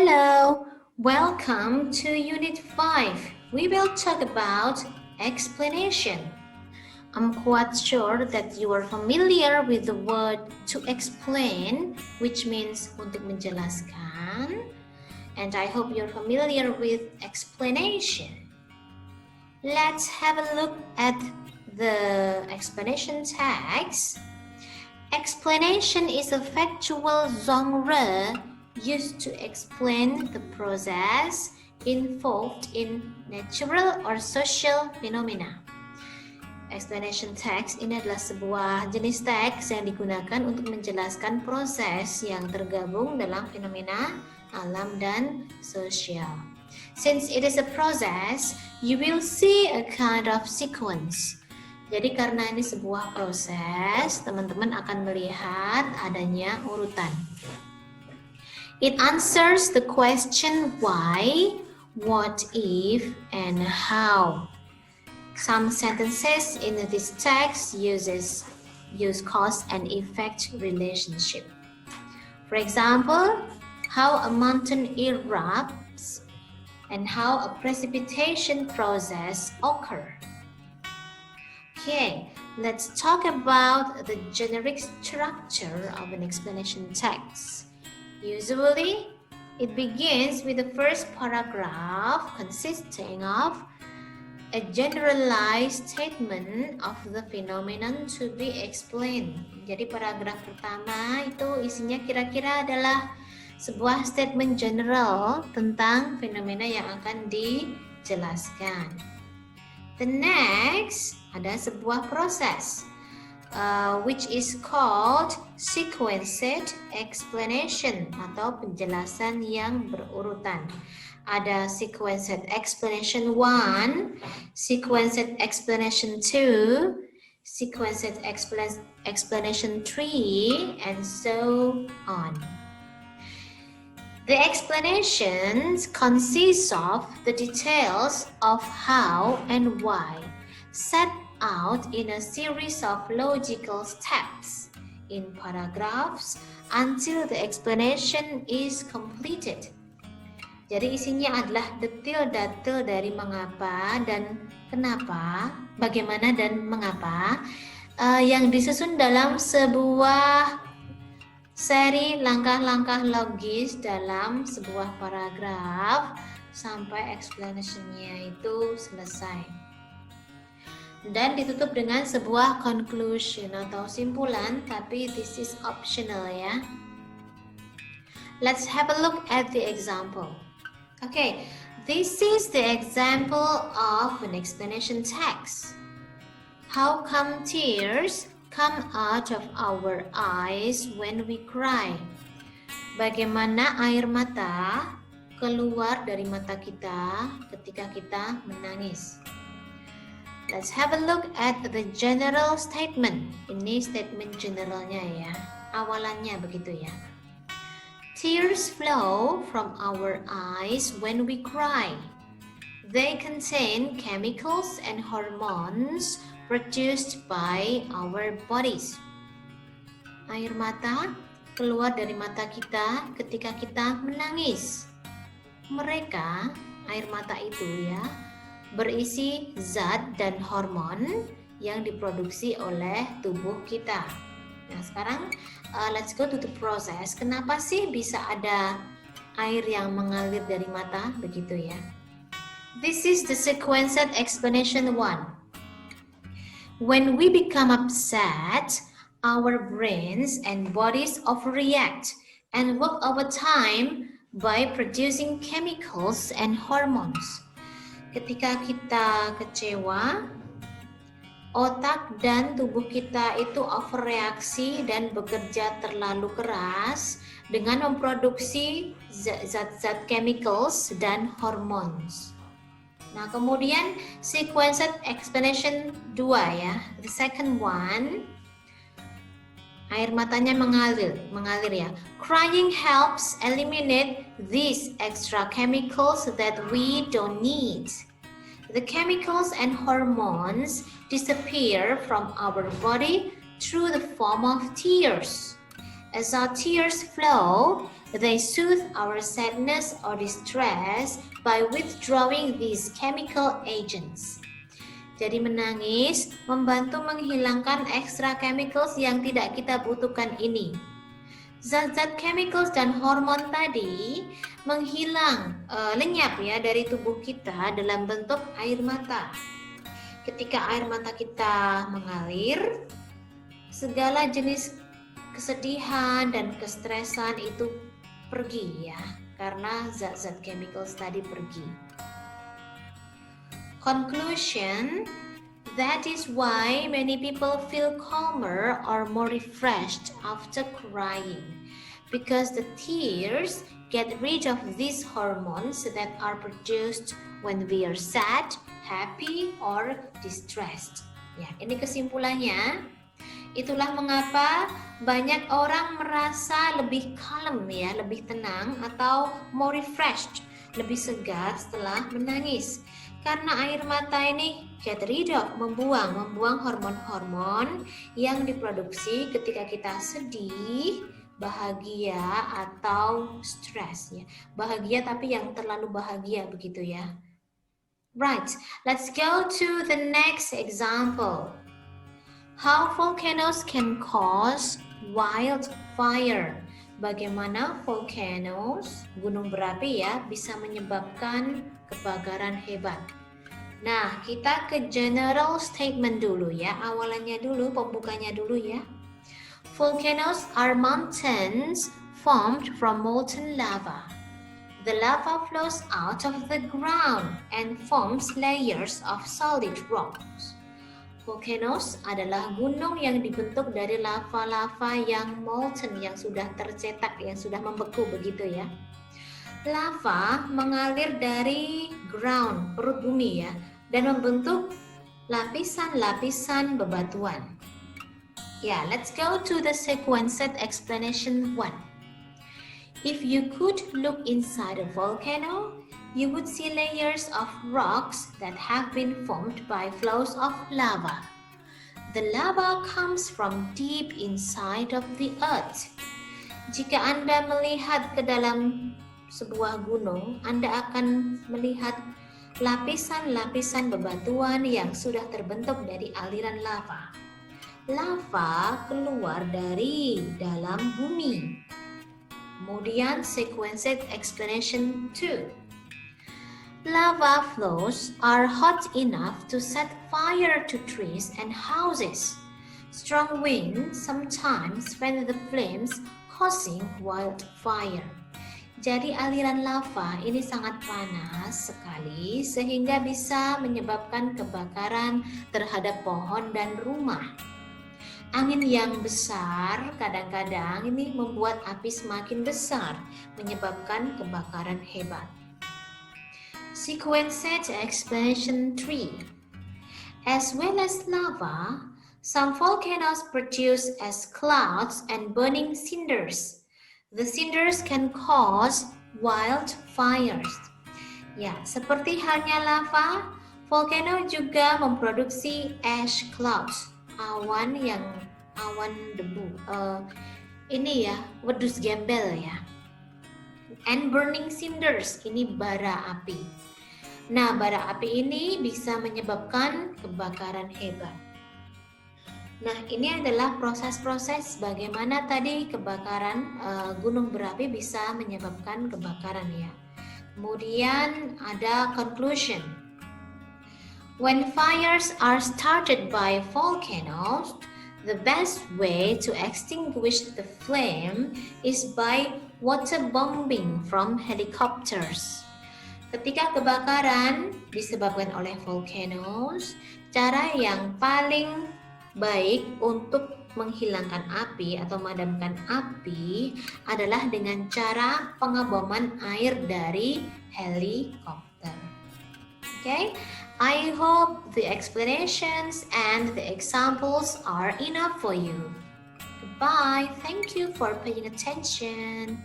Hello, welcome to Unit 5. We will talk about explanation. I'm quite sure that you are familiar with the word to explain, which means untuk menjelaskan. And I hope you're familiar with explanation. Let's have a look at the explanation text. Explanation is a factual genre used to explain the process involved in natural or social phenomena. Explanation text ini adalah sebuah jenis teks yang digunakan untuk menjelaskan proses yang tergabung dalam fenomena alam dan sosial. Since it is a process, you will see a kind of sequence. Jadi karena ini sebuah proses, teman-teman akan melihat adanya urutan. It answers the question why, what if, and how. Some sentences in this text use cause and effect relationship. For example, how a mountain erupts and how a precipitation process occurs. Okay, let's talk about the generic structure of an explanation text. Usually, it begins with the first paragraph consisting of a generalized statement of the phenomenon to be explained. Jadi paragraf pertama itu isinya kira-kira adalah sebuah statement general tentang fenomena yang akan dijelaskan. The next, ada sebuah proses which is called sequenced explanation atau penjelasan yang berurutan. Ada sequenced explanation 1, sequenced explanation 2, sequenced explanation 3, and so on. The explanations consist of the details of how and why set out in a series of logical steps in paragraphs until the explanation is completed. Jadi isinya adalah detail-detail dari mengapa dan kenapa, bagaimana dan mengapa yang disusun dalam sebuah seri langkah-langkah logis dalam sebuah paragraf sampai explanation-nya itu selesai. Dan ditutup dengan sebuah conclusion atau simpulan, tapi this is optional ya. Let's have a look at the example. Okay, this is the example of an explanation text. How come tears come out of our eyes when we cry? Bagaimana air mata keluar dari mata kita ketika kita menangis? Let's have a look at the general statement. Ini statement generalnya ya. Awalannya begitu ya. Tears flow from our eyes when we cry. They contain chemicals and hormones produced by our bodies. Air mata keluar dari mata kita ketika kita menangis. Mereka, air mata itu ya, berisi zat dan hormon yang diproduksi oleh tubuh kita. Nah sekarang let's go to the process. Kenapa sih bisa ada air yang mengalir dari mata begitu ya? This is the sequenced explanation 1. When we become upset, our brains and bodies overreact and work overtime by producing chemicals and hormones. Ketika kita kecewa, otak dan tubuh kita itu overreaksi dan bekerja terlalu keras dengan memproduksi zat-zat chemicals dan hormones. Nah, kemudian sequenced explanation 2 ya. The second one, air matanya mengalir ya. Crying helps eliminate these extra chemicals that we don't need. The chemicals and hormones disappear from our body through the form of tears. As our tears flow, They soothe our sadness or distress by withdrawing these chemical agents. Jadi menangis membantu menghilangkan extra chemicals yang tidak kita butuhkan ini. Zat-zat chemicals dan hormon tadi menghilang, lenyap ya dari tubuh kita dalam bentuk air mata. Ketika air mata kita mengalir, segala jenis kesedihan dan kestresan itu pergi ya, karena zat-zat chemicals tadi pergi. Conclusion, that is why many people feel calmer or more refreshed after crying, because the tears get rid of these hormones that are produced when we are sad, happy, or distressed. Ya, ini kesimpulannya. Itulah mengapa banyak orang merasa lebih kalem ya, lebih tenang atau more refreshed, lebih segar setelah menangis. Karena air mata ini get rid of, membuang hormon-hormon yang diproduksi ketika kita sedih, bahagia atau stres ya. Bahagia tapi yang terlalu bahagia begitu ya. Right, let's go to the next example. How volcanoes can cause wildfire. Bagaimana volcanoes, gunung berapi ya, bisa menyebabkan kebakaran hebat. Nah, kita ke general statement dulu ya, awalannya dulu, pembukanya dulu ya. Volcanoes are mountains formed from molten lava. The lava flows out of the ground and forms layers of solid rocks. Volcanoes adalah gunung yang dibentuk dari lava-lava yang molten, yang sudah tercetak, yang sudah membeku begitu ya. Lava mengalir dari ground, perut bumi ya, dan membentuk lapisan-lapisan bebatuan. Ya, let's go to the sequenced explanation 1. If you could look inside a volcano, you would see layers of rocks that have been formed by flows of lava. The lava comes from deep inside of the earth. Jika Anda melihat ke dalam sebuah gunung, Anda akan melihat lapisan-lapisan bebatuan yang sudah terbentuk dari aliran lava. Lava keluar dari dalam bumi. Kemudian sequenced explanation 2. Lava flows are hot enough to set fire to trees and houses. Strong wind sometimes fan the flames, causing wildfire. Jadi aliran lava ini sangat panas sekali sehingga bisa menyebabkan kebakaran terhadap pohon dan rumah. Angin yang besar kadang-kadang ini membuat api semakin besar, menyebabkan kebakaran hebat. Sequenced explanation 3. As well as lava, some volcanoes produce as clouds and burning cinders. The cinders can cause wildfires. Ya, seperti halnya lava, volcano juga memproduksi ash clouds, awan debu. Ini ya, wedus gembel ya. And burning cinders, ini bara api. Nah, bara api ini bisa menyebabkan kebakaran hebat. Nah, ini adalah proses-proses bagaimana tadi kebakaran gunung berapi bisa menyebabkan kebakaran ya. Kemudian ada conclusion. When fires are started by volcanoes, the best way to extinguish the flame is by waterbombing from helicopters. Ketika kebakaran disebabkan oleh volcanoes, cara yang paling baik untuk menghilangkan api atau memadamkan api adalah dengan cara pengaboman air dari helikopter. Okay? I hope the explanations and the examples are enough for you. Goodbye. Thank you for paying attention.